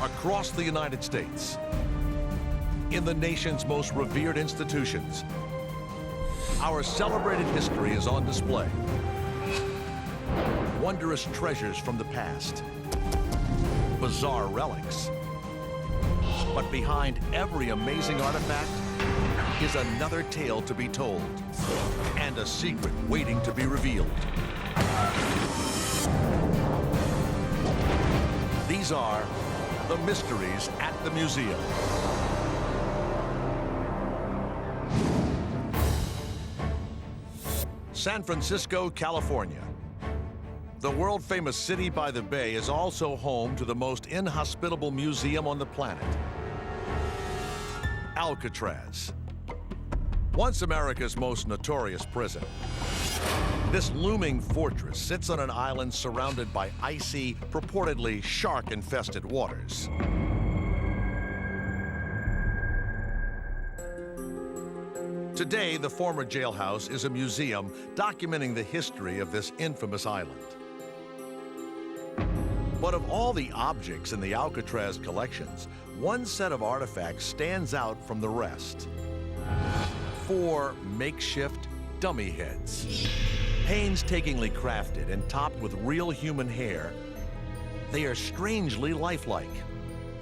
across the United States, in the nation's most revered institutions, our celebrated history is on display. Wondrous treasures from the past, bizarre relics. But behind every amazing artifact is another tale to be told, and a secret waiting to be revealed. These are the mysteries at the museum. San Francisco, California. The world-famous city by the bay is also home to the most inhospitable museum on the planet, Alcatraz. Once America's most notorious prison, this looming fortress sits on an island surrounded by icy, purportedly shark-infested waters. Today, the former jailhouse is a museum documenting the history of this infamous island. But of all the objects in the Alcatraz collections, one set of artifacts stands out from the rest. 4 makeshift dummy heads. Painstakingly crafted and topped with real human hair, they are strangely lifelike.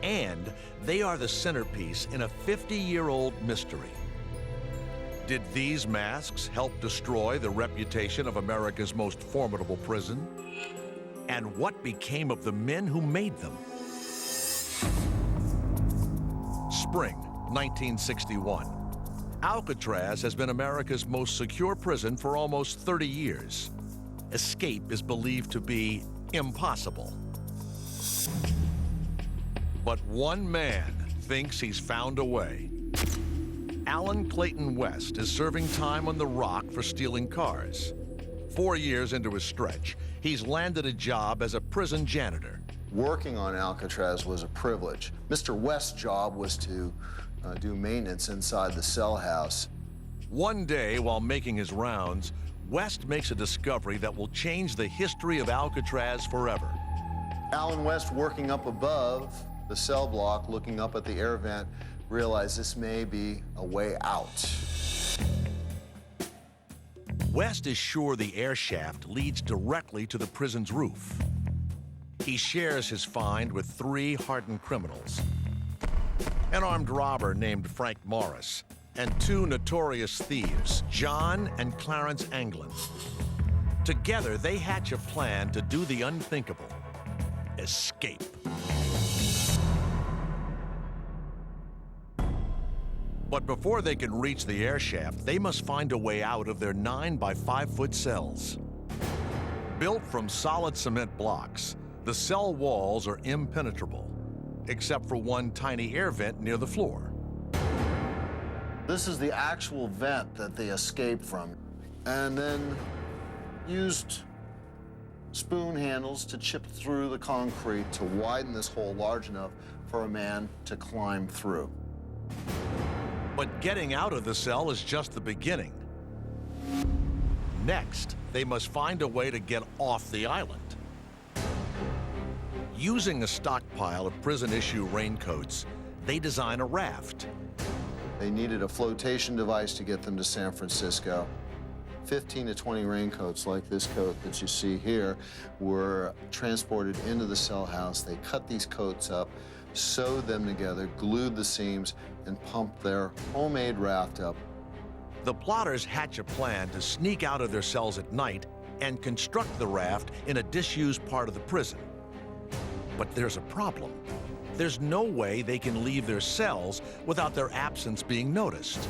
And they are the centerpiece in a 50-year-old mystery. Did these masks help destroy the reputation of America's most formidable prison? And what became of the men who made them? Spring 1961. Alcatraz has been America's most secure prison for almost 30 years. Escape is believed to be impossible. But one man thinks he's found a way. Alan Clayton West is serving time on the Rock for stealing cars. 4 years into his stretch, he's landed a job as a prison janitor. Working on Alcatraz was a privilege. Mr. West's job was to do maintenance inside the cell house. One day, while making his rounds, West makes a discovery that will change the history of Alcatraz forever. Alan West, working up above the cell block, looking up at the air vent, realized this may be a way out. West is sure the air shaft leads directly to the prison's roof. He shares his find with 3 hardened criminals: an armed robber named Frank Morris, and 2 notorious thieves, John and Clarence Anglin. Together, they hatch a plan to do the unthinkable: escape. But before they can reach the air shaft, they must find a way out of their 9 by 5 foot cells. Built from solid cement blocks, the cell walls are impenetrable, except for one tiny air vent near the floor. This is the actual vent that they escaped from, and then used spoon handles to chip through the concrete to widen this hole large enough for a man to climb through. But getting out of the cell is just the beginning. Next, they must find a way to get off the island. Using a stockpile of prison-issue raincoats, they design a raft. They needed a flotation device to get them to San Francisco. 15 to 20 raincoats like this coat that you see here were transported into the cell house. They cut these coats up, sewed them together, glued the seams, and pumped their homemade raft up. The plotters hatch a plan to sneak out of their cells at night and construct the raft in a disused part of the prison. But there's a problem. There's no way they can leave their cells without their absence being noticed.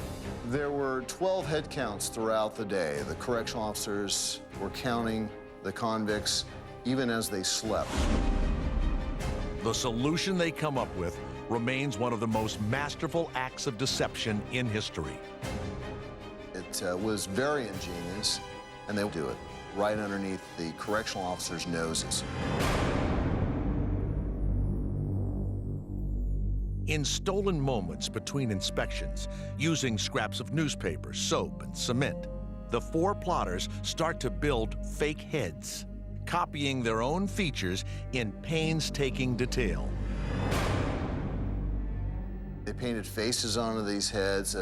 There were 12 head counts throughout the day. The correctional officers were counting the convicts even as they slept. The solution they come up with remains one of the most masterful acts of deception in history. It was very ingenious, and they would do it right underneath the correctional officers' noses. In stolen moments between inspections, using scraps of newspaper, soap, and cement, the 4 plotters start to build fake heads, copying their own features in painstaking detail. They painted faces onto these heads,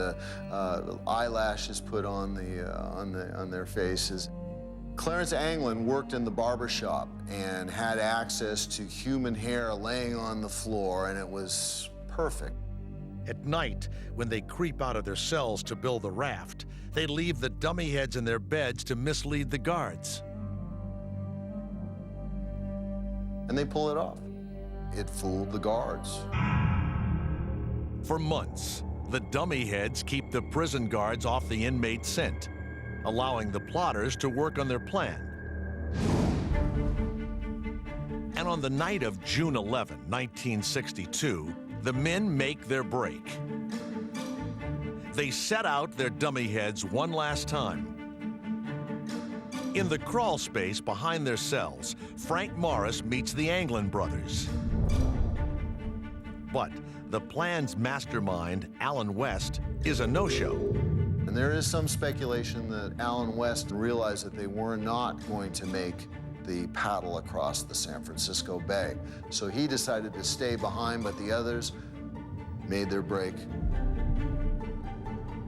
eyelashes put on their faces. Clarence Anglin worked in the barber shop and had access to human hair laying on the floor, and it was perfect. At night, when they creep out of their cells to build the raft, they leave the dummy heads in their beds to mislead the guards. And they pull it off. It fooled the guards. For months, the dummy heads keep the prison guards off the inmate scent, allowing the plotters to work on their plan. And on the night of June 11, 1962, the men make their break. They set out their dummy heads one last time. In the crawl space behind their cells, Frank Morris meets the Anglin brothers. But the plan's mastermind, Allen West, is a no-show. And there is some speculation that Allen West realized that they were not going to make the paddle across the San Francisco Bay. So he decided to stay behind, but the others made their break.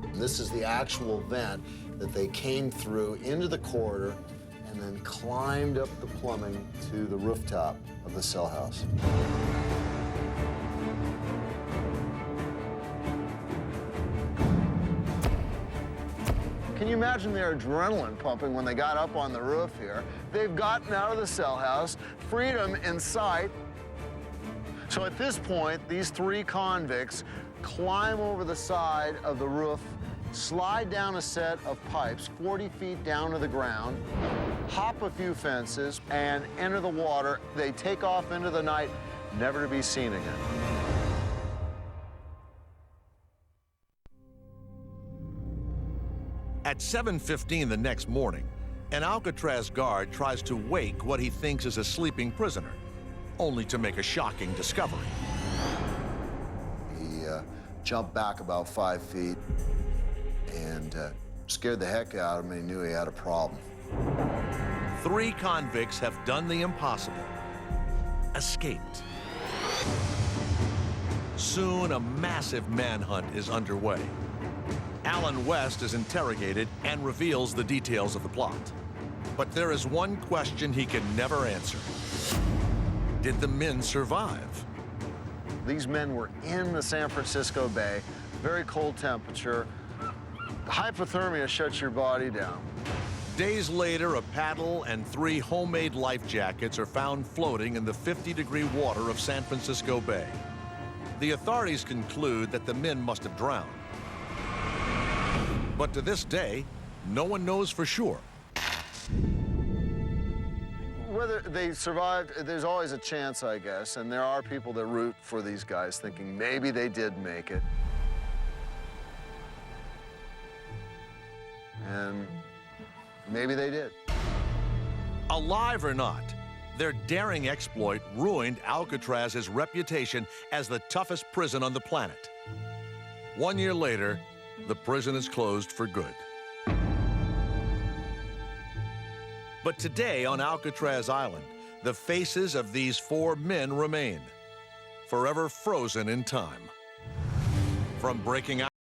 And this is the actual vent that they came through into the corridor and then climbed up the plumbing to the rooftop of the cell house. Can you imagine their adrenaline pumping when they got up on the roof here? They've gotten out of the cell house, freedom in sight. So at this point, these three convicts climb over the side of the roof, slide down a set of pipes 40 feet down to the ground, hop a few fences, and enter the water. They take off into the night, never to be seen again. At 7:15 the next morning, an Alcatraz guard tries to wake what he thinks is a sleeping prisoner, only to make a shocking discovery. He jumped back about 5 feet and scared the heck out of him, and he knew he had a problem. 3 convicts have done the impossible, escaped. Soon, a massive manhunt is underway. Allen West is interrogated and reveals the details of the plot. But there is one question he can never answer. Did the men survive? These men were in the San Francisco Bay, very cold temperature. Hypothermia shuts your body down. Days later, a paddle and 3 homemade life jackets are found floating in the 50-degree water of San Francisco Bay. The authorities conclude that the men must have drowned. But to this day, no one knows for sure. Whether they survived, there's always a chance, I guess, and there are people that root for these guys thinking maybe they did make it. And maybe they did. Alive or not, their daring exploit ruined Alcatraz's reputation as the toughest prison on the planet. 1 year later, the prison is closed for good. But today on Alcatraz Island, the faces of these 4 men remain, forever frozen in time. From breaking out